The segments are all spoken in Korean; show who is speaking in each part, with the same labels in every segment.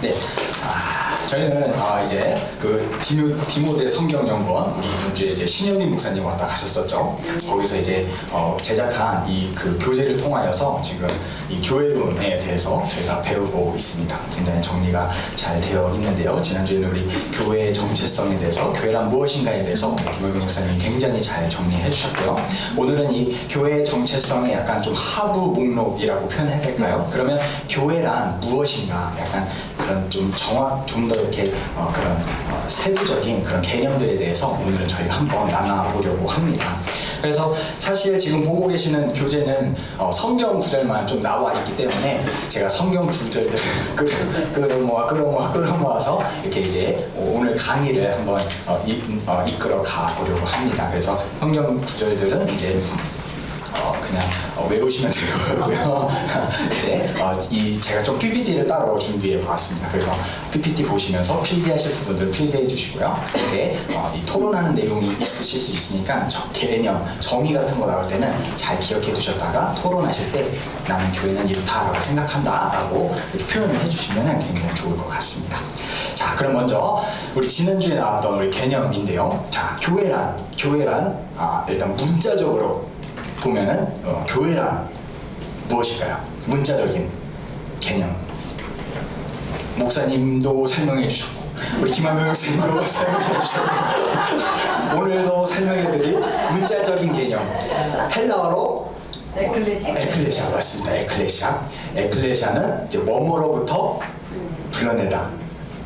Speaker 1: 네. 저희는 이제 그 디모데 성경연구원 우리 이주에 이제 신현민 목사님 왔다 가셨었죠. 거기서 이제 제작한 이 그 교재를 통하여서 지금 이 교회론에 대해서 저희가 배우고 있습니다. 굉장히 정리가 잘 되어 있는데요. 지난주에는 우리 교회의 정체성에 대해서, 교회란 무엇인가에 대해서 김호균 목사님이 굉장히 잘 정리해 주셨고요. 오늘은 이 교회의 정체성의 약간 좀 하부 목록이라고 표현해야 될까요? 그러면 교회란 무엇인가, 약간 그런 좀 좀 더 이렇게 그런 세부적인 그런 개념들에 대해서 오늘은 저희가 한번 나눠보려고 합니다. 그래서 사실 지금 보고 계시는 교재는 성경 구절만 좀 나와 있기 때문에 제가 성경 구절들을 끌어모아서 이렇게 이제 오늘 강의를 한번 이끌어 가보려고 합니다. 그래서 성경 구절들은 이제 그냥 외우시면 될 것 같고요. 이제 제가 좀 PPT를 따로 준비해 보았습니다. 그래서 PPT 보시면서 필기하실 부분들 필기해 주시고요. 이렇게 이 토론하는 내용이 있으실 수 있으니까 개념, 정의 같은 거 나올 때는 잘 기억해 두셨다가 토론하실 때 나는 교회는 이렇다라고 생각한다라고 이렇게 표현을 해주시면 굉장히 좋을 것 같습니다. 자, 그럼 먼저 우리 지난주에 나왔던 우리 개념인데요. 자, 교회란 일단 문자적으로 보면은 교회란 무엇일까요? 문자적인 개념. 목사님도 설명해 주셨고 우리 김한명 목사님도 설명해 주셨고 오늘도 설명해드릴 문자적인 개념. 헬라어로 에클레시아 맞습니다. 에클레시아는 이제 뭐뭐로부터 불러내다,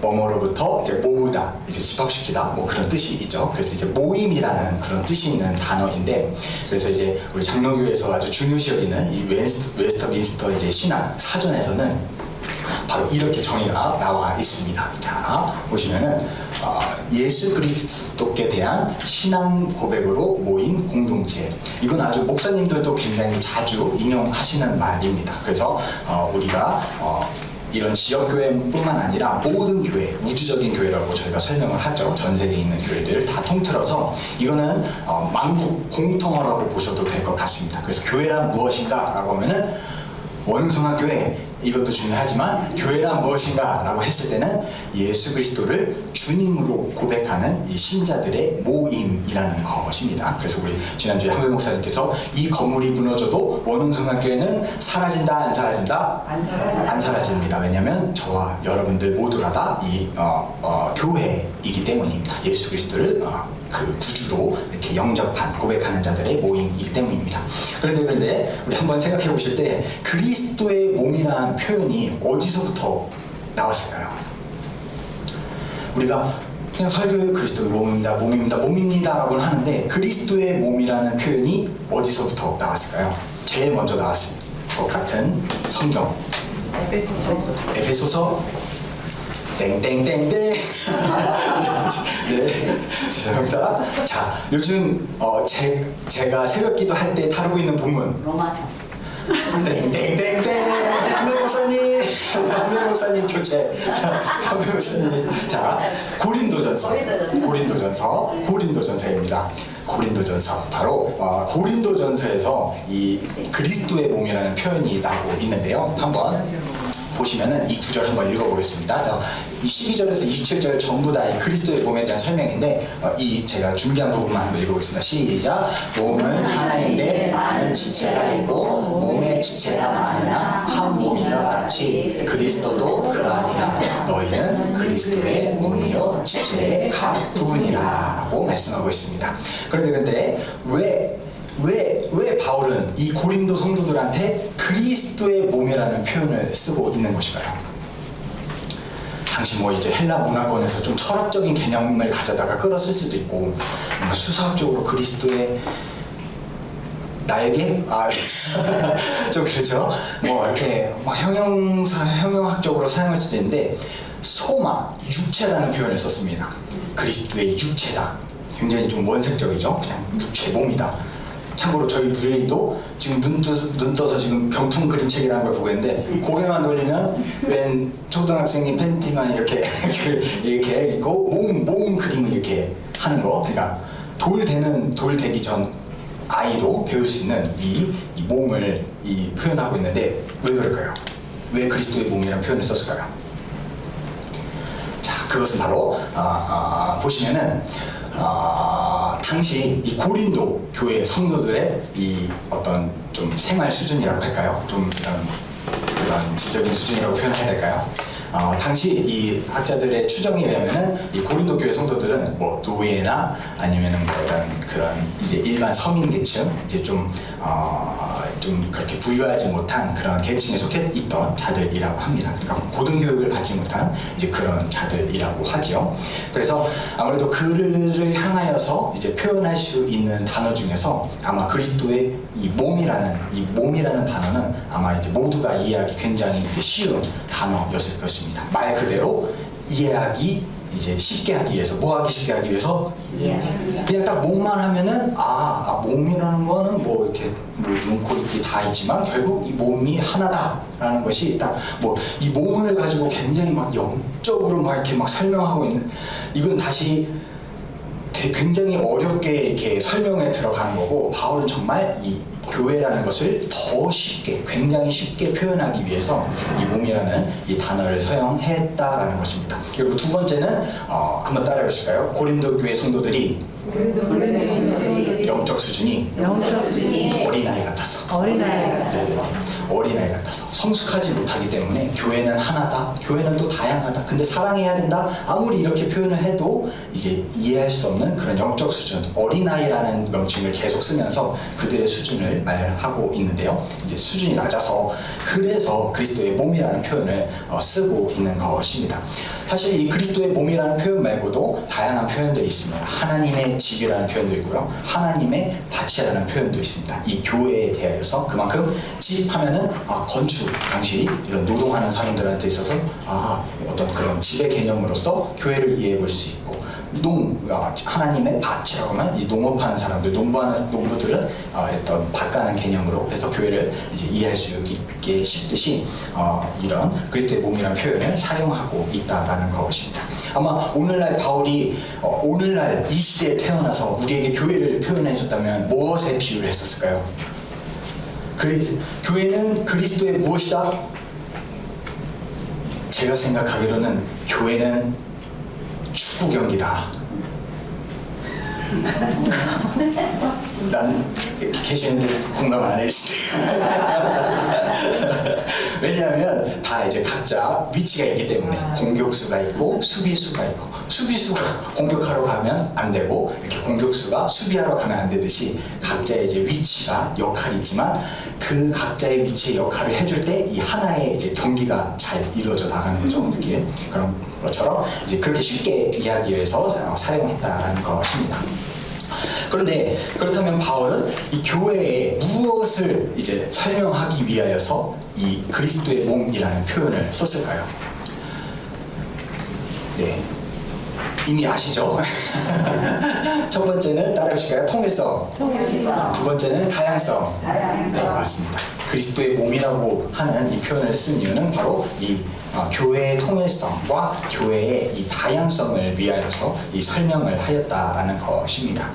Speaker 1: 뭐뭐로부터 이제 모으다, 이제 집합시키다, 뭐 그런 뜻이 있죠. 그래서 이제 모임이라는 그런 뜻이 있는 단어인데, 그래서 이제 우리 장로교에서 아주 중요시 여기는 이 웨스터민스터 이제 신학 사전에서는 바로 이렇게 정의가 나와 있습니다. 자, 보시면은 예수 그리스도께 대한 신앙 고백으로 모인 공동체. 이건 아주 목사님들도 굉장히 자주 인용하시는 말입니다. 그래서 우리가 이런 지역교회뿐만 아니라 모든 교회, 우주적인 교회라고 저희가 설명을 하죠. 전 세계에 있는 교회들을 다 통틀어서 이거는 만국 공통어라고 보셔도 될 것 같습니다. 그래서 교회란 무엇인가 라고 하면은 원성학교회, 이것도 중요하지만 교회란 무엇인가 라고 했을 때는 예수 그리스도를 주님으로 고백하는 이 신자들의 모임이라는 것입니다. 그래서 우리 지난주에 한별 목사님께서 이 건물이 무너져도 원흥성학교회는 사라진다, 안 사라진다? 안 사라집니다. 왜냐하면 저와 여러분들 모두가 다 이 교회이기 때문입니다. 예수 그리스도를 그 구주로 이렇게 영접한, 고백하는 자들의 모임이기 때문입니다. 그런데 우리 한번 생각해 보실 때 그리스도의 몸이라는 표현이 어디서부터 나왔을까요? 우리가 그냥 설교에 그리스도의 몸입니다 라고는 하는데 그리스도의 몸이라는 표현이 어디서부터 나왔을까요? 제일 먼저 나왔을 것 같은 성경, 에베소서 땡땡땡땡. 네, 죄송합니다. 자, 요즘 제가 새벽기도 할 때 다루고 있는 본문
Speaker 2: 로마서
Speaker 1: 땡땡땡땡. 한명 목사님 교체. 한명 목사님. 자, 고린도전서입니다. 고린도전서, 바로 고린도전서에서 이 그리스도의 몸이라는 표현이 나오고 있는데요. 한번 보시면은 이 구절 한번 읽어보겠습니다. 이 12절에서 27절 전부 다 이 그리스도의 몸에 대한 설명인데 이 제가 준비한 부분만 한번 읽어보겠습니다. 시작. 몸은 하나인데 많은 지체가 있고 몸의 지체가 많으나 한 몸이라 같이 그리스도도 그러하니라. 너희는 그리스도의 몸이요 지체의 각 부분이라 라고 말씀하고 있습니다. 그런데 왜 바울은 이 고린도 성도들한테 그리스도의 몸이라는 표현을 쓰고 있는 것일까요? 당시 이제 헬라 문화권에서 좀 철학적인 개념을 가져다가 끌었을 수도 있고, 뭔가 수사학적으로 그리스도의 나에게 좀 그렇죠. 이렇게 형용학적으로 사용할 수도 있는데 소마, 육체라는 표현을 썼습니다. 그리스도의 육체다. 굉장히 좀 원색적이죠. 그냥 육체, 몸이다. 참고로 저희 누레이도 지금 눈 떠서 지금 병풍 그림책이라는 걸 보고 있는데 고개만 돌리면 웬 초등학생이 팬티만 이렇게 있고 몸 그림을 이렇게 하는 거. 그러니까 돌 되기 전 아이도 배울 수 있는 이 몸을 표현하고 있는데 왜 그럴까요? 왜 그리스도의 몸이라는 표현을 썼을까요? 자, 그것은 바로 보시면은 당시 이 고린도 교회 성도들의 이 어떤 좀 생활 수준이라고 할까요? 좀 그런 지적인 수준이라고 표현해야 될까요? 당시 이 학자들의 추정에 의하면은 이 고린도 교회 성도들은 뭐 노예나 아니면은 뭐 이런 그런 이제 일반 서민 계층 이제 좀 그렇게 부유하지 못한 그런 계층에 속해 있던 자들이라고 합니다. 그러니까 고등교육을 받지 못한 이제 그런 자들이라고 하죠. 그래서 아무래도 그를 향하여서 이제 표현할 수 있는 단어 중에서 아마 그리스도의 이 몸이라는 단어는 아마 이제 모두가 이해하기 굉장히 이제 쉬운 단어였을 것입니다. 말 그대로 이해하기 이제 쉽게 하기 위해서 뭐 하기 쉽게 하기 위해서 그냥 딱 몸만 하면은 몸이라는 거는 뭐 이렇게 뭐 눈, 코, 입이 다 있지만 결국 이 몸이 하나다라는 것이 딱 뭐 이 몸을 가지고 굉장히 막 영적으로 막 이렇게 막 설명하고 있는 이건 다시 굉장히 어렵게 이렇게 설명에 들어가는 거고 바울은 정말 이 교회라는 것을 더 쉽게 굉장히 쉽게 표현하기 위해서 이 몸이라는 이 단어를 사용했다라는 것입니다. 그리고 두 번째는 한번 따라해 보실까요? 고린도 교회 성도들이 영적 수준이 어린아이 같아서 어린아이 같아서 성숙하지 못하기 때문에 교회는 하나다, 교회는 또 다양하다, 근데 사랑해야 된다, 아무리 이렇게 표현을 해도 이제 이해할 수 없는 그런 영적 수준, 어린아이라는 명칭을 계속 쓰면서 그들의 수준을 말하고 있는데요. 이제 수준이 낮아서 그래서 그리스도의 몸이라는 표현을 쓰고 있는 것입니다. 사실 이 그리스도의 몸이라는 표현 말고도 다양한 표현들이 있습니다. 하나님의 집이라는 표현도 있고요, 하나님의 밭이라는 표현도 있습니다. 이 교회에 대하여서 그만큼 집 하면은 건축 당시 이런 노동하는 사람들한테 있어서 어떤 그런 집의 개념으로서 교회를 이해해 볼 수 있고, 하나님의 밭이라고 하면 이 농업하는 사람들, 농부들은 어떤 밭 가는 개념으로 해서 교회를 이제 이해할 수 있게 쉽듯이 이런 그리스도의 몸이라는 표현을 사용하고 있다라는 것입니다. 아마 오늘날 바울이 오늘날 이 시대에 태어나서 우리에게 교회를 표현해 줬다면 무엇에 비유를 했었을까요? 교회는 그리스도의 무엇이다? 제가 생각하기로는 교회는 축구 경기다. 난 이렇게 계시는데 공감 안 해주시네요. 왜냐하면 다 이제 각자 위치가 있기 때문에 공격수가 있고 수비수가 있고, 수비수가 공격하러 가면 안 되고 이렇게 공격수가 수비하러 가면 안 되듯이 각자의 이제 위치가 역할이 있지만 그 각자의 위치의 역할을 해줄 때 이 하나의 이제 경기가 잘 이루어져 나가는 거죠. 이렇게 그런 것처럼 이제 그렇게 쉽게 이야기해서 사용했다라는 것입니다. 그런데 그렇다면 바울은 이 교회에 무엇을 이제 설명하기 위하여서 이 그리스도의 몸이라는 표현을 썼을까요? 네, 이미 아시죠? 첫 번째는 따라해보실까요? 통일성. 두 번째는 다양성. 네, 맞습니다. 그리스도의 몸이라고 하는 이 표현을 쓴 이유는 바로 이 교회의 통일성과 교회의 이 다양성을 위하여서 이 설명을 하였다라는 것입니다.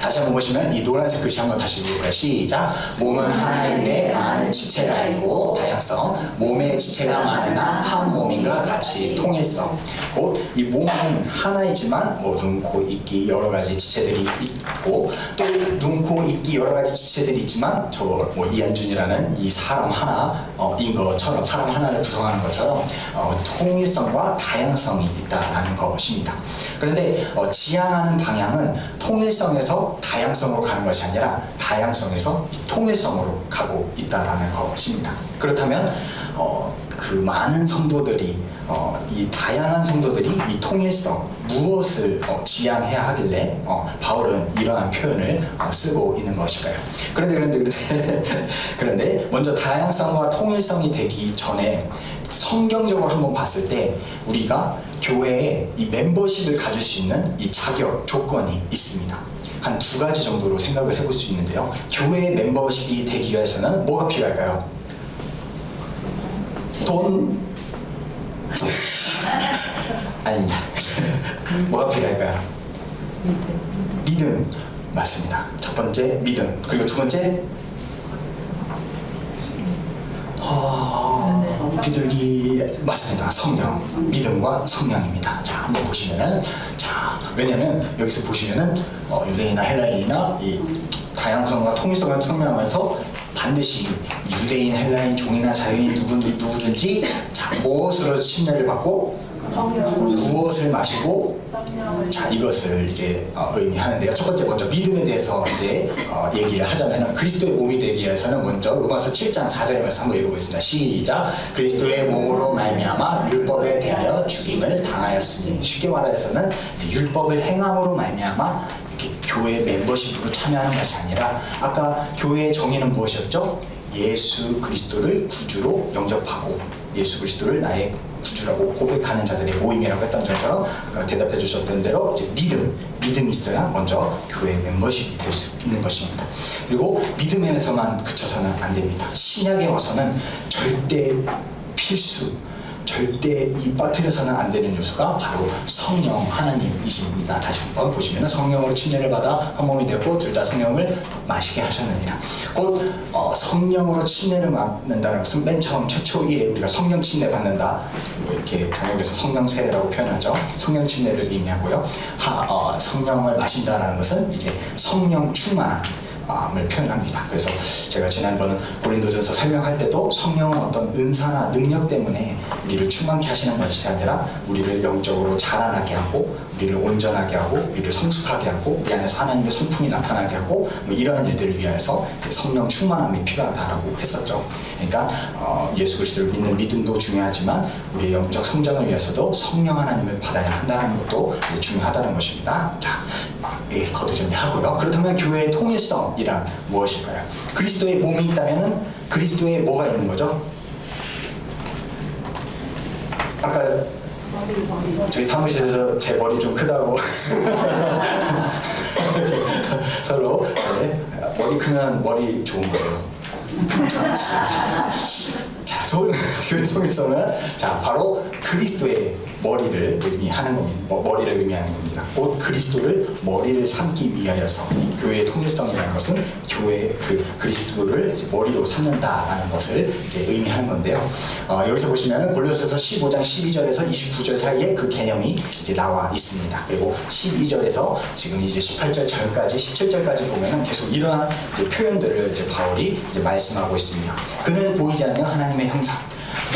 Speaker 1: 다시 한번 보시면 이 노란색 글씨 한번 다시 볼까요? 시작! 몸은 하나인데 많은 지체가 있고 다양성, 몸의 지체가 많으나 한 몸인가 같이 통일성. 곧 이 몸은 하나이지만 뭐 눈, 코, 입기 여러 가지 지체들이 있고, 또 눈, 코, 입기 여러 가지 지체들이 있지만 저 뭐 이한준이라는 이 사람 하나인 것처럼, 사람 하나를 구성하는 것처럼 통일성과 다양성이 있다라는 것입니다. 그런데 지향하는 방향은 통일성에서 다양성으로 가는 것이 아니라 다양성에서 통일성으로 가고 있다라는 것입니다. 그렇다면 그 많은 성도들이 이 다양한 성도들이 이 통일성 무엇을 지향해야 하길래 바울은 이러한 표현을 쓰고 있는 것일까요? 그런데 먼저 다양성과 통일성이 되기 전에 성경적으로 한번 봤을 때 우리가 교회에 이 멤버십을 가질 수 있는 이 자격 조건이 있습니다. 한 두 가지 정도로 생각을 해볼 수 있는데요. 교회 멤버십이 되기 위해서는 뭐가 필요할까요? 돈? 아닙니다. 뭐가 필요할까요? 믿음. 맞습니다. 첫 번째 믿음. 그리고 두 번째 비둘기 맞습니다. 성령, 믿음과 성령입니다. 자, 한번 보시면은, 자, 왜냐면 여기서 보시면은 유대인이나 헬라인이나 이 다양성과 통일성을 설명하면서 반드시 유대인, 헬라인, 종이나 자유인 누구든지 자, 무엇으로 침례를 받고 무엇을 마시고 자, 이것을 이제 의미하는데요. 첫 번째 먼저 믿음에 대해서 이제 얘기를 하자면 그리스도의 몸이 되기 위해서는 먼저 로마서 7장 4절의 말씀 한번 읽어보겠습니다. 시작. 그리스도의 몸으로 말미암아 율법에 대하여 죽임을 당하였으니, 쉽게 말해서는 율법을 행함으로 말미암아 이렇게 교회 멤버십으로 참여하는 것이 아니라, 아까 교회의 정의는 무엇이었죠? 예수 그리스도를 구주로 영접하고 예수 그리스도를 나의 구주라고 고백하는 자들의 모임이라고 했던 것처럼 대답해 주셨던 대로 이제 믿음이 있어야 먼저 교회 멤버십이 될 수 있는 것입니다. 그리고 믿음에서만 그쳐서는 안 됩니다. 신약에 와서는 절대 필수, 절대 이 빠뜨려서는 안 되는 요소가 바로 성령 하나님이십니다. 다시 한번 보시면 성령으로 침례를 받아 한 몸이 되고 둘 다 성령을 마시게 하셨느니라. 곧 성령으로 침례를 받는다는 것은 맨 처음 최초에 우리가 성령 침례 받는다, 이렇게 저녁에서 성령 세례라고 표현하죠. 성령 침례를 의미하고요. 성령을 마신다라는 것은 이제 성령 충만함 을 표현합니다. 그래서 제가 지난번은 고린도전서 설명할 때도 성령은 어떤 은사나 능력 때문에 우리를 충만케 하시는 것이 아니라 우리를 영적으로 자라나게 하고 우리를 온전하게 하고 우리를 성숙하게 하고 우리 안에서 하나님의 성품이 나타나게 하고 뭐 이러한 일들을 위해서 성령 충만함이 필요하다라고 했었죠. 그러니까 예수 그리스도를 믿는 믿음도 중요하지만 우리의 영적 성장을 위해서도 성령 하나님을 받아야 한다는 것도 중요하다는 것입니다. 자, 거두 정리하고요. 그렇다면 교회의 통일성이란 무엇일까요? 그리스도의 몸이 있다면 그리스도의 뭐가 있는 거죠? 아까 저희 사무실에서 제 머리 좀 크다고 서로 머리 크면 머리 좋은 거예요. 자, 교회 통일성은 자, 바로 그리스도의 머리를 의미하는 겁니다. 머리를 의미하는 겁니다. 곧 그리스도를 머리를 삼기 위하여서 교회의 통일성이라는 것은 교회 그리스도를 이제 머리로 삼는다라는 것을 이제 의미하는 건데요. 여기서 보시면은 골로새서 15장 12절에서 29절 사이에 그 개념이 이제 나와 있습니다. 그리고 12절에서 지금 이제 18절 전까지 17절까지 보면은 계속 이러한 이제 표현들을 이제 바울이 이제 말씀하고 있습니다. 그는 보이지 않는 하나님의 형상,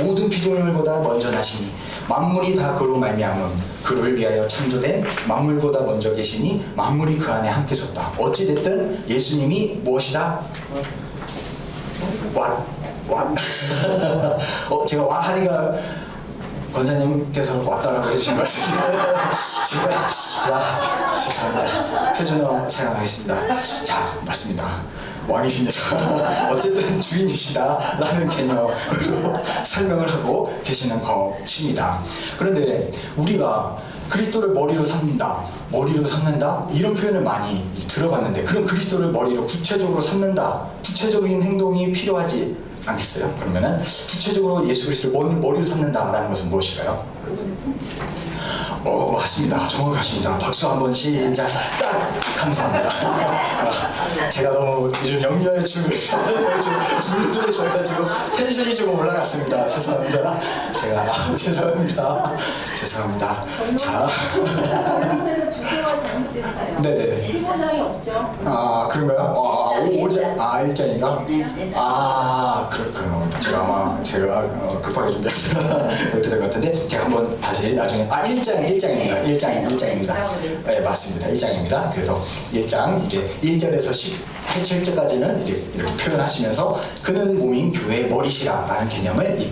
Speaker 1: 모든 피조물보다 먼저 나시니 만물이 다 그로 말미암음, 그를 위하여 창조된 만물보다 먼저 계시니 만물이 그 안에 함께 섰다. 어찌됐든 예수님이 무엇이다? 제가 하리가 권사님께서 왔다라고 해주신 것 같습니다. 제가 죄송합니다. 표준어 사용하겠습니다. 자, 맞습니다. 왕이십니다. 어쨌든 주인이시다 라는 개념으로 설명을 하고 계시는 것입니다. 그런데 우리가 그리스도를 머리로 삼는다 이런 표현을 많이 들어봤는데, 그럼 그리스도를 머리로 구체적으로 삼는다, 구체적인 행동이 필요하지 않겠어요? 그러면은 구체적으로 예수 그리스도를 머리로 삼는다라는 것은 무엇일까요? 맞습니다. 정확하십니다. 박수 한번 시작. 딱! 감사합니다. 제가 너무 요즘 영리할 춤을 불러드려서 해가지고 텐션이 조금 올라갔습니다. 죄송합니다. 죄송합니다. 자.
Speaker 2: 그래서 주소가 잘못됐어요.
Speaker 1: 네네.
Speaker 2: 일본장이 없죠.
Speaker 1: 그런가요? 1장인가?
Speaker 2: 네.
Speaker 1: 그런 겁니다. 제가 급하게 준비했다 이렇게 된 것 같은데, 제가 한번 다시 나중에 1장입니다. 네, 맞습니다. 1장입니다. 그래서 1장 이제 1절에서 17절까지는 이제 이렇게 표현하시면서 그는 몸인 교회의 머리시라라는 개념을 이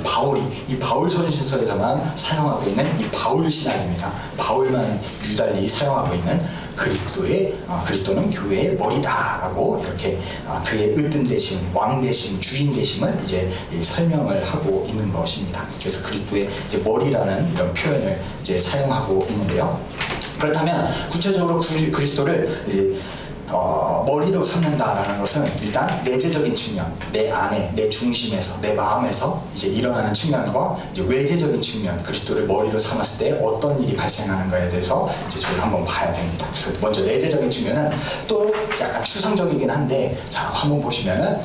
Speaker 1: 바울 선신서에서만 사용하고 있는 이 바울 신학입니다. 바울만 유달리 사용하고 있는 그리스도는 교회의 머리다라고 이렇게 그의 으뜸 대신, 왕 대신, 주인 대심을 이제 설명을 하고 있는 것입니다. 그래서 그리스도의 이제 머리라는 이런 표현을 이제 사용하고 있는데요. 그렇다면 구체적으로 그리스도를 이제 머리로 삼는다라는 것은 일단 내재적인 측면, 내 안에, 내 중심에서, 내 마음에서 이제 일어나는 측면과 이제 외재적인 측면, 그리스도를 머리로 삼았을 때 어떤 일이 발생하는가에 대해서 이제 저희가 한번 봐야 됩니다. 그래서 먼저 내재적인 측면은 또 약간 추상적이긴 한데, 자 한번 보시면은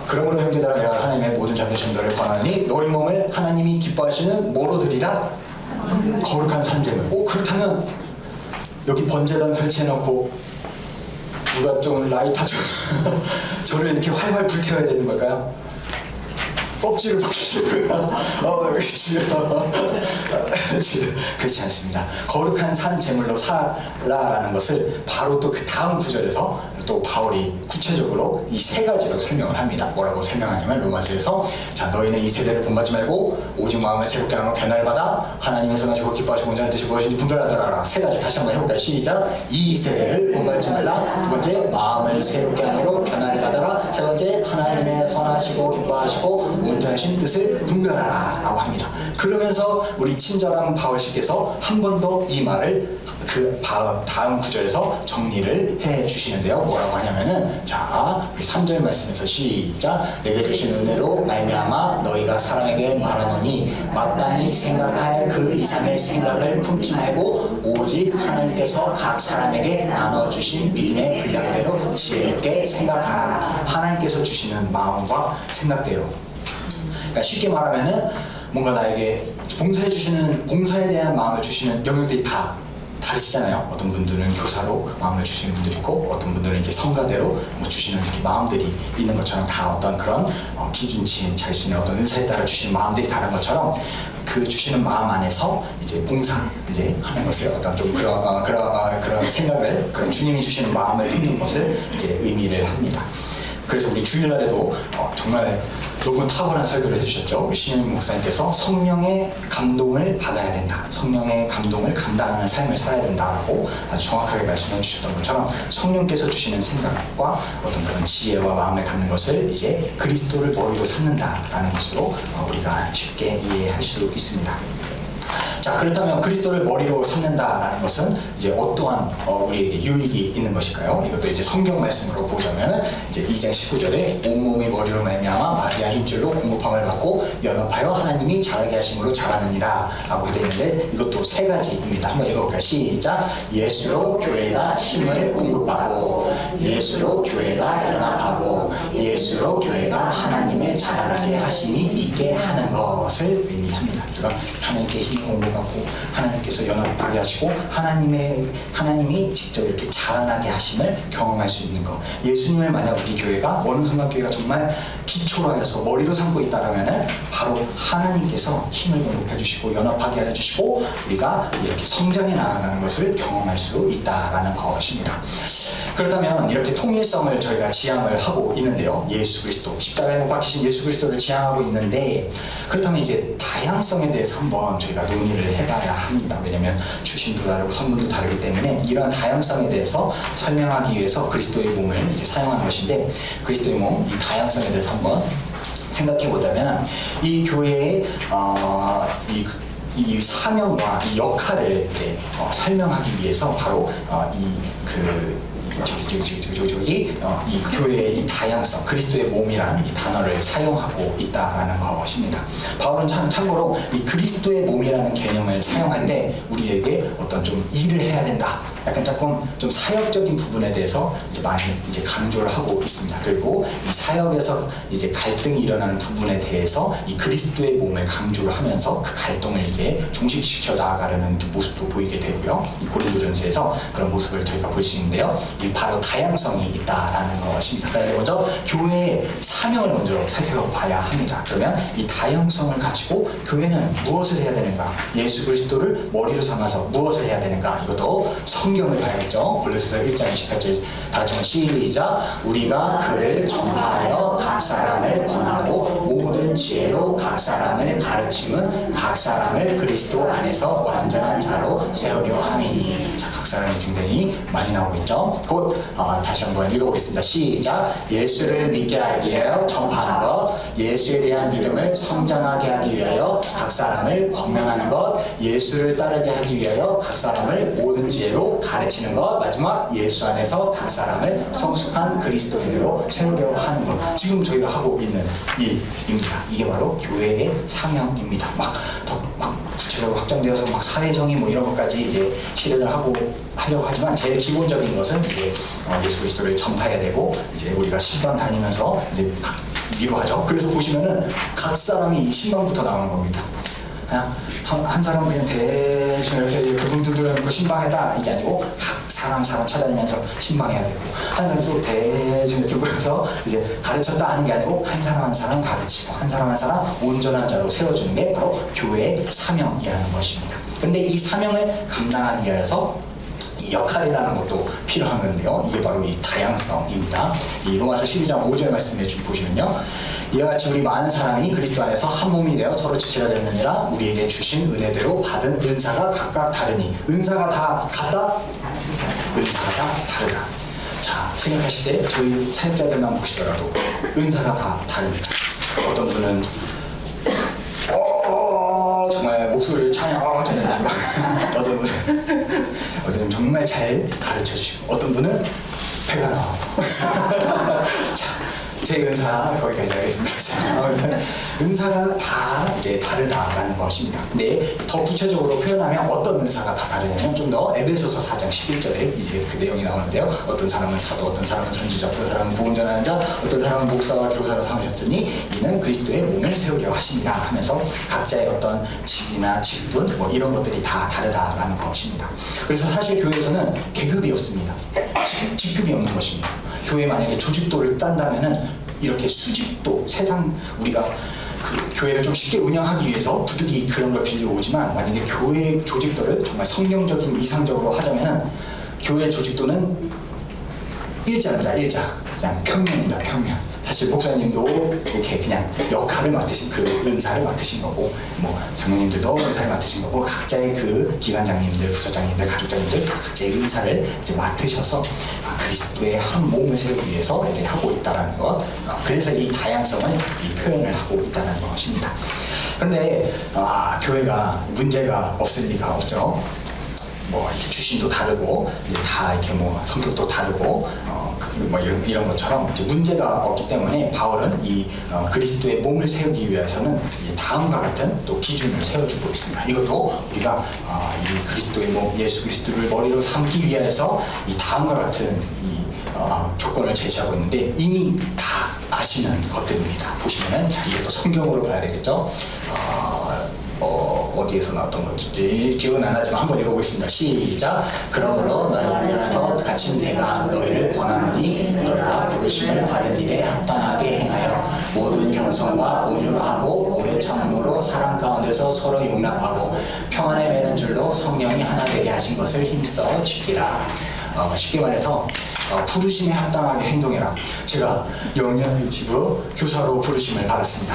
Speaker 1: 그러므로 형제들아 내가 하나님의 모든 자비하신 너를 권하니 너희 몸을 하나님이 기뻐하시는 뭐로 드리라? 거룩한 산재물. 그렇다면 여기 번제단 설치해놓고 누가 좀 라이터 저를 이렇게 활활 불태워야 되는 걸까요? 껍질을 벗기려고요. 그렇지 않습니다. 거룩한 산 제물로 살라라는 것을 바로 또 그 다음 구절에서 또 바울이 구체적으로 이 세 가지로 설명을 합니다. 뭐라고 설명하냐면 로마서에서 자 너희는 이 세대를 본받지 말고 오직 마음을 새롭게 하고 변화를 받아 하나님의 선하시고 기뻐하시고 온전한 뜻이 무엇인지 분별하더라. 세 가지 다시 한번 해볼까요? 시작. 이 세대를 본받지 말라. 두 번째 마음을 새롭게 함으로 변화를 받아라. 세 번째 하나님의 선하시고 기뻐하시고 온전하신 뜻을 분별하라 라고 합니다. 그러면서 우리 친절한 바울씨께서 한 번 더 이 말을 그 다음 구절에서 정리를 해 주시는데요. 뭐라고 하냐면은 자 우리 3절 말씀에서 시작. 내게 주신 은혜로 말미암아 너희가 사람에게 말하노니 마땅히 생각할 그 이상의 생각을 품지 말고 오직 하나님께서 각 사람에게 나눠주신 믿음의 분량대로 지혜롭게 생각하라. 하나님께서 주시는 마음과 생각대로, 그러니까 쉽게 말하면은 뭔가 나에게 봉사에 대한 마음을 주시는 영역들이 다 다르시잖아요. 어떤 분들은 교사로 마음을 주시는 분들이 있고 어떤 분들은 이제 성가대로 주시는 이렇게 마음들이 있는 것처럼 다 어떤 그런 기준치 자신의 어떤 은사에 따라 주시는 마음들이 다른 것처럼 그 주시는 마음 안에서 이제 봉사 이제 하는 것을 어떤 좀 그런 생각을 그런 주님이 주시는 마음을 품는 것을 이제 의미를 합니다. 그래서 우리 주일날에도 정말 너무 탁월한 설교를 해주셨죠. 우리 신임 목사님께서 성령의 감동을 받아야 된다. 성령의 감동을 감당하는 삶을 살아야 된다라고 아주 정확하게 말씀해 주셨던 것처럼 성령께서 주시는 생각과 어떤 그런 지혜와 마음을 갖는 것을 이제 그리스도를 머리로 삼는다라는 것으로 우리가 쉽게 이해할 수 있습니다. 자 그렇다면 그리스도를 머리로 삼는다라는 것은 이제 어떠한 우리에게 유익이 있는 것일까요? 이것도 이제 성경 말씀으로 보자면 이제 2장 19절에 온몸이 머리로 말미암아 마귀의 힘줄로 공급함을 받고 연합하여 하나님이 자라게 하심으로 자라느니라 라고 되어 있는데 이것도 세 가지입니다. 한번 읽어볼까요? 시작. 예수로 교회가 힘을 공급하고 예수로 교회가 연합하고 예수로 교회가 하나님의 자라나게 하심이 있게 하는 것을 의미합니다. 그럼 하나님께 힘을 공급하고 하나님께서 연합하게 하시고 하나님이 직접 이렇게 자라나게 하심을 경험할 수 있는 것. 예수님을 만약 우리 교회가 어느 성곽교회가 정말 기초로 해서 머리로 삼고 있다라면은 바로 하나님께서 힘을 공급해 주시고 연합하게 해주시고 우리가 이렇게 성장해 나아가는 것을 경험할 수 있다라는 것입니다. 그렇다면 이렇게 통일성을 저희가 지향을 하고 있는데요. 예수 그리스도 십자가에 못 박히신 예수 그리스도를 지향하고 있는데 그렇다면 이제 다양성에 대해서 한번 저희가 논의를 해봐야 합니다. 왜냐하면 출신도 다르고 성분도 다르기 때문에 이러한 다양성에 대해서 설명하기 위해서 그리스도의 몸을 이제 사용하는 것인데 그리스도의 몸, 이 다양성에 대해서 한번 생각해 보자면 이 교회의 이 사명과 이 역할을 이제 설명하기 위해서 바로 이 교회의 이 다양성, 그리스도의 몸이라는 이 단어를 사용하고 있다라는 것입니다. 바울은 참고로 이 그리스도의 몸이라는 개념을 사용할 때 우리에게 어떤 좀 일을 해야 된다. 약간 조금 좀 사역적인 부분에 대해서 이제 많이 이제 강조를 하고 있습니다. 그리고 이 사역에서 이제 갈등이 일어나는 부분에 대해서 이 그리스도의 몸을 강조를 하면서 그 갈등을 이제 종식시켜 나아가려는 모습도 보이게 되고요. 이 고린도전서에서 그런 모습을 저희가 볼 수 있는데요. 이 바로 다양성이 있다라는 것입니다. 그래서 먼저 교회의 사명을 먼저 살펴봐야 합니다. 그러면 이 다양성을 가지고 교회는 무엇을 해야 되는가? 예수 그리스도를 머리로 삼아서 무엇을 해야 되는가? 이것도 성경을 봐야겠죠. 골로새서 1장 18절 다 같이 시작. 우리가 그를 전파하여 각 사람을 권하고 모든 지혜로 각 사람을 가르침은 각 사람을 그리스도 안에서 완전한 자로 세우려 함이니. 자, 각 사람이 굉장히 많이 나오고 있죠. 곧 다시 한번 읽어보겠습니다. 시작. 예수를 믿게 하기 위하여 전파하는 것, 예수에 대한 믿음을 성장하게 하기 위하여 각 사람을 권면하는 것, 예수를 따르게 하기 위하여 각 사람을 모든 지혜로 가르치는 것, 마지막 예수 안에서 각 사람을 성숙한 그리스도인으로 세우려 하는 것. 지금 저희가 하고 있는 일입니다. 이게 바로 교회의 사명입니다. 막 구체적으로 확장되어서 막 사회정의 뭐 이런 것까지 이제 실현을 하려고 하지만 제일 기본적인 것은 이제 예수 그리스도를 전파해야 되고, 이제 우리가 신방 다니면서 이제 위로하죠. 그래서 보시면은 각 사람이 이 신방부터 나오는 겁니다. 그냥 한 사람은 그냥 대충 이렇게 그분들은 그 신방했다 이게 아니고 각 사람 찾아다니면서 신방해야 되고, 한 사람도 대충 이렇게 모여서 이제 가르쳤다 하는 게 아니고 한 사람 가르치고 한 사람 온전한 자로 세워주는 게 바로 교회의 사명이라는 것입니다. 그런데 이 사명을 감당하기 위해서 이 역할이라는 것도 필요한 건데요. 이게 바로 이 다양성입니다. 이 로마서 12장 5절 말씀에 좀 보시면요. 이와 같이 우리 많은 사람이 그리스도 안에서 한 몸이 되어 서로 지체가 되느니라. 우리에게 주신 은혜대로 받은 은사가 각각 다르니. 은사가 다 같다? 은사가 다 다르다. 자, 생각하실 때 저희 사역자들만 보시더라도 은사가 다 다릅니다. 어떤 분은 정말 목소리를 찬양하시고 어떤 분은 정말 잘 가르쳐 주시고 어떤 분은 배가 나오고 자, 제 은사 거기까지 하겠습니다. 은사가 다 이제 다르다라는 것입니다. 근데 더 구체적으로 표현하면 어떤 은사가 다 다르냐면 좀 더 에베소서 4장 11절에 이제 그 내용이 나오는데요. 어떤 사람은 사도, 어떤 사람은 선지자, 어떤 사람은 복음 전하는 자, 어떤 사람은 목사와 교사로 삼으셨으니 이는 그리스도의 몸을 세우려 하십니다 하면서 각자의 어떤 직이나 직분 뭐 이런 것들이 다 다르다라는 것입니다. 그래서 사실 교회에서는 계급이 없습니다. 직급이 없는 것입니다. 교회 만약에 조직도를 딴다면은 이렇게 수직도, 세상 우리가 그 교회를 좀 쉽게 운영하기 위해서 부득이 그런 걸 빌려오지만, 만약에 교회 조직도를 정말 성경적인 이상적으로 하자면은 교회 조직도는 일자입니다. 일자. 그냥 평면입니다. 평면. 사실 목사님도 이렇게 그냥 역할을 맡으신 그 은사를 맡으신 거고, 뭐 장로님들도 은사를 맡으신 거고, 각자의 그 기관장님들, 부서장님들, 가족장님들 각자의 은사를 이제 맡으셔서 그리스도의 한 몸을 세우기 위해서 이제 하고 있다라는 것. 그래서 이 다양성은 이 표현을 하고 있다는 것입니다. 그런데 교회가 문제가 없을 리가 없죠. 뭐 이렇게 출신도 다르고 이제 다 이렇게 뭐 성격도 다르고 뭐 이런 것처럼 이제 문제가 없기 때문에 바울은 이 그리스도의 몸을 세우기 위해서는 이제 다음과 같은 또 기준을 세워주고 있습니다. 이것도 우리가 이 그리스도의 몸 예수 그리스도를 머리로 삼기 위해서 이 다음과 같은 이 조건을 제시하고 있는데 이미 다 아시는 것들입니다. 보시면은 이것도 성경으로 봐야 되겠죠. 어디에서 나왔던 건지 기억은 안 나지만 한번 읽어보겠습니다. 시작. 그러므로 너희로부터 같이 내가 너희를 권하노니 너희가 부르심을 받은 일에 합당하게 행하여 모든 겸손과 온유로 하고 오래 참음으로 사랑 가운데서 서로 용납하고 평안에 매는 줄로 성령이 하나 되게 하신 것을 힘써 지키라. 쉽게 말해서 부르심에 합당하게 행동해라. 제가 영년 유치부 교사로 부르심을 받았습니다.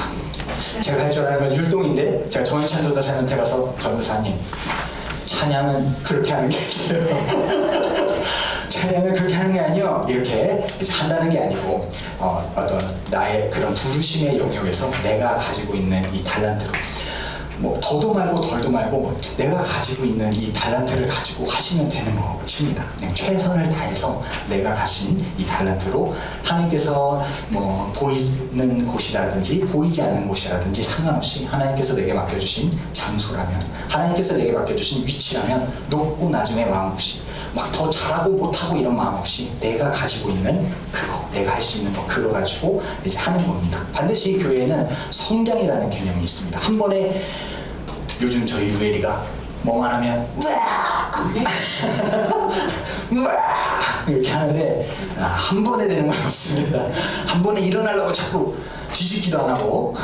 Speaker 1: 제가 할 줄 아는 건 율동인데, 제가 정일찬 전도사님한테 가서 전도사님, 찬양은 그렇게 하는 게 아니에요. 찬양은 그렇게 하는 게 아니에요. 이렇게 이제 한다는 게 아니고 어떤 나의 그런 부르심의 영역에서 내가 가지고 있는 이 달란트로 뭐 더도 말고 덜도 말고 내가 가지고 있는 이 달란트를 가지고 하시면 되는 것입니다. 그냥 최선을 다해서 내가 가진 이 달란트로 하나님께서 뭐 보이는 곳이라든지 보이지 않는 곳이라든지 상관없이 하나님께서 내게 맡겨주신 장소라면, 하나님께서 내게 맡겨주신 위치라면 높고 낮음의 마음 없이 막 더 잘하고 못하고 이런 마음 없이 내가 가지고 있는 그거, 내가 할 수 있는 거 그거 가지고 이제 하는 겁니다. 반드시 교회에는 성장이라는 개념이 있습니다. 한 번에 요즘 저희 루엘이가 뭐만 하면 이렇게 하는데 한 번에 되는 건 없습니다. 한 번에 일어나려고 자꾸 뒤집기도 안 하고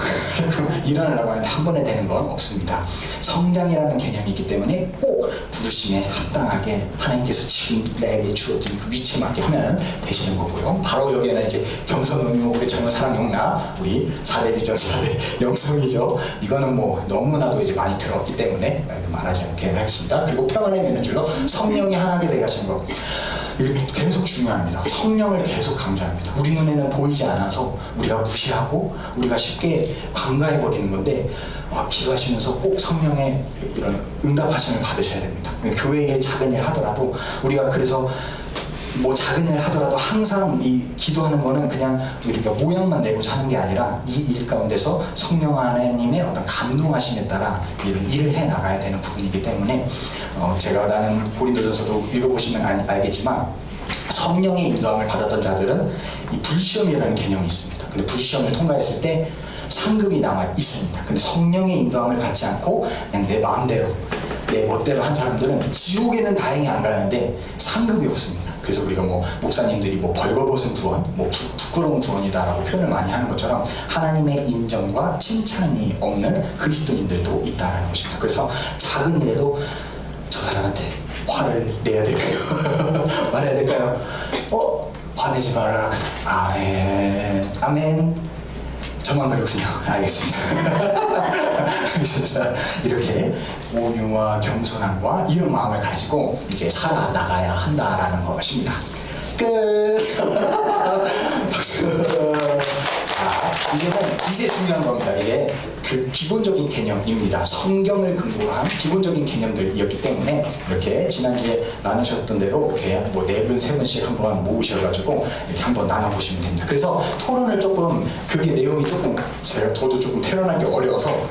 Speaker 1: 일어나려고 하는데 한 번에 되는 건 없습니다. 성장이라는 개념이 있기 때문에 꼭 부르심에 합당하게 하나님께서 지금 내게 주어진 그 위치에 맞게 하면 되시는 거고요. 바로 여기에는 이제 겸손, 의무, 우리 정말 사랑, 용납, 우리 4대 비전 4대 영성이죠. 이거는 뭐 너무나도 이제 많이 들었기 때문에 말하지 않게 하겠습니다. 그리고 평안의 면줄로 성령이 하나게 되게 하시는 거. 이게 계속 중요합니다. 성령을 계속 강조합니다. 우리 눈에는 보이지 않아서 우리가 무시하고 우리가 쉽게 간과해버리는 건데 기도하시면서 꼭 성령의 이런 응답하심을 받으셔야 됩니다. 교회에 작은 일 하더라도 우리가 그래서 뭐 작은 일 하더라도 항상 이 기도하는 거는 그냥 우리가 모양만 내고자 하는 게 아니라 이 일 가운데서 성령 하나님의 어떤 감동하심에 따라 일을 해 나가야 되는 부분이기 때문에 제가 나는 고린도전서도 읽어보시면 알겠지만 성령의 인도함을 받았던 자들은 이 불시험이라는 개념이 있습니다. 근데 불시험을 통과했을 때 상급이 남아 있습니다. 근데 성령의 인도함을 받지 않고 그냥 내 마음대로 내 멋대로 한 사람들은 지옥에는 다행히 안 가는데 상급이 없습니다. 그래서 우리가 뭐 목사님들이 뭐 벌거벗은 구원, 뭐 부끄러운 구원이다라고 표현을 많이 하는 것처럼 하나님의 인정과 칭찬이 없는 그리스도인들도 있다라는 것입니다. 그래서 작은 일에도 저 사람한테 화를 내야 될까요? 말해야 될까요? 화내지 말아라. 아멘. 아멘. 저만 그렇군요. 알겠습니다. 그래서 이렇게 온유와 겸손함과 이런 마음을 가지고 이제 살아나가야 한다라는 것입니다. 끝. 이제 중요한 겁니다. 이제 그 기본적인 개념입니다. 성경을 근거로 한 기본적인 개념들이었기 때문에 이렇게 지난주에 나누셨던 대로 이렇게 뭐 4분, 3분씩 한번 모으셔가지고 이렇게 한번 나눠보시면 됩니다. 그래서 토론을 조금 그게 내용이 조금 저도 조금 토론하기 어려워서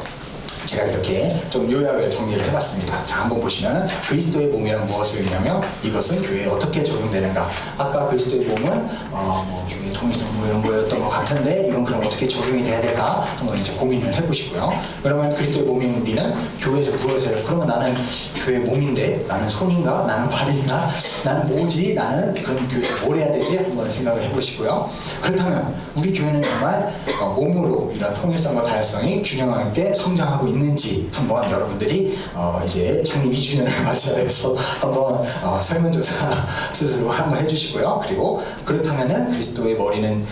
Speaker 1: 제가 이렇게 좀 요약을 정리를 해봤습니다. 자, 한번 보시면 그리스도의 몸이란 무엇을 의미하며 이것은 교회에 어떻게 적용되는가. 아까 그리스도의 몸은 뭐 교회 통일성 뭐 이런 거였던 것 같은데 이건 그럼 어떻게 적용이 돼야 될까 한번 이제 고민을 해보시고요. 그러면 그리스도의 몸인 우리는 교회에서 무엇을 그러면 나는 교회 몸인데 나는 손인가 나는 발인가 나는 뭐지 나는 그럼 교회에서 뭘 해야 되지 한번 생각을 해보시고요. 그렇다면 우리 교회는 정말 몸으로 이런 통일성과 다양성이 균형 있게 성장하고 있는지 한번 여러분들이 이제 창립 2주년을 맞이해서 한번 설문조사 스스로 한번 해주시고요. 그리고 그렇다면은 그리스도의 머리는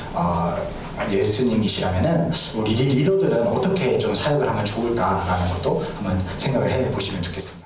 Speaker 1: 예수님이시라면은 우리 리더들은 어떻게 좀 사역을 하면 좋을까라는 것도 한번 생각을 해보시면 좋겠습니다.